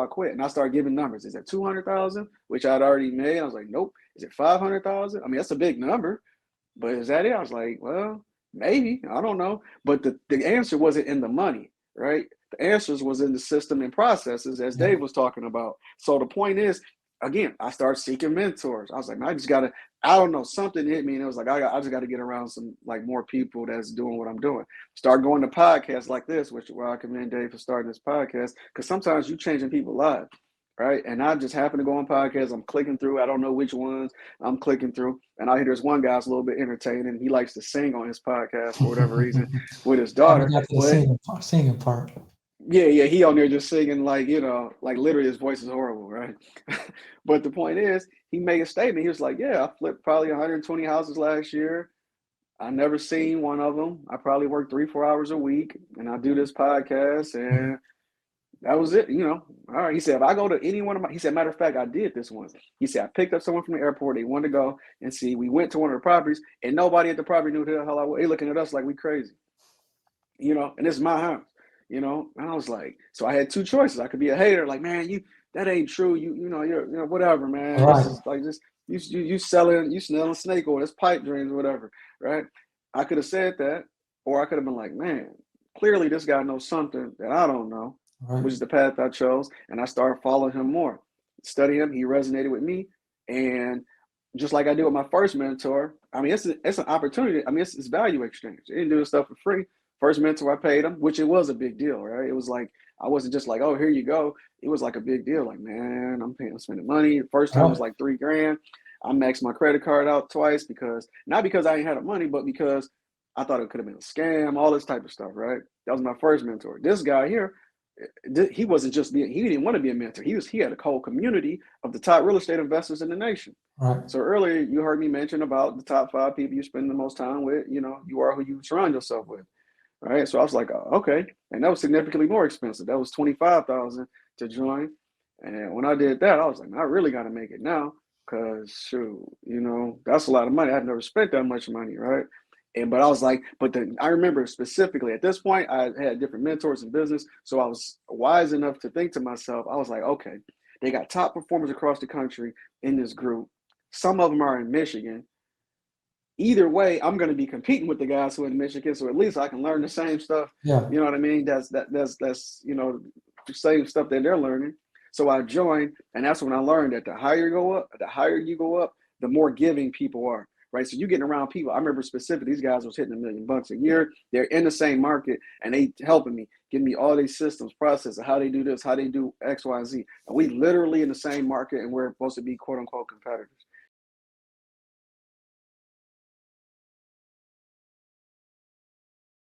quit. And I started giving numbers. Is it 200,000, which I'd already made? I was like, nope. Is it 500,000? I mean, that's a big number, but is that it? I was like, well, maybe. I don't know. But the answer wasn't in the money, right? The answers was in the system and processes, as Yeah. Dave was talking about. So the point is, again, I started seeking mentors. I was like, man, I just gotta, I don't know, something hit me, and it was like, I just got to get around some like more people that's doing what I'm doing. Start going to podcasts like this, which where I commend Dave for starting this podcast, because sometimes you changing people's lives, right? And I just happen to go on podcasts. I'm clicking through. I don't know which ones I'm clicking through, and I hear there's one guy's a little bit entertaining. He likes to sing on his podcast for whatever reason with his I haven't daughter, got to the but singing part. yeah, he on there just singing like, like literally his voice is horrible, right? But the point is, he made a statement. He was like, yeah, I flipped probably 120 houses last year. I never seen one of them. I probably work 3-4 hours a week, and I do this podcast, and that was it. All right. He said, if I go to any one of my, he said, matter of fact, I did this once. He said, I picked up someone from the airport. They wanted to go and see. We went to one of the properties, and nobody at the property knew who the hell I was. They looking at us like we crazy, and it's my house, And I was like, so I had two choices. I could be a hater, like, man, that ain't true. You're whatever, man. This Right. is like just you smelling snake oil, it's pipe dreams, whatever, right? I could have said that, or I could have been like, man, clearly this guy knows something that I don't know, Right. which is the path I chose, and I started following him more, studying him. He resonated with me, and just like I did with my first mentor, I mean, it's an opportunity. I mean, it's value exchange. They didn't do this stuff for free. First mentor I paid him, which it was a big deal, right? It was like I wasn't just like, oh, here you go. It was like a big deal. Like, man, I'm spending money. The first time was Right. like $3,000. I maxed my credit card out twice not because I ain't had the money, but because I thought it could have been a scam, all this type of stuff, right? That was my first mentor. This guy here, he wasn't just he didn't want to be a mentor. He had a whole community of the top real estate investors in the nation. Right. So earlier you heard me mention about the top 5 people you spend the most time with. You are who you surround yourself with. Right. So I was like, oh, okay. And that was significantly more expensive. That was 25,000 to join. And when I did that, I was like, I really got to make it now because shoot, that's a lot of money. I've never spent that much money. Right. But I was like, I remember specifically at this point, I had different mentors in business. So I was wise enough to think to myself, I was like, okay, they got top performers across the country in this group. Some of them are in Michigan. Either way, I'm going to be competing with the guys who are in Michigan, so at least I can learn the same stuff. Yeah. You know what I mean? That's the same stuff that they're learning. So I joined, and that's when I learned that the higher you go up, the more giving people are. Right. So you're getting around people. I remember specifically these guys was hitting $1 million a year. They're in the same market and they helping me, giving me all these systems, processes, how they do this, how they do X, Y, Z. And we literally in the same market and we're supposed to be quote unquote competitors.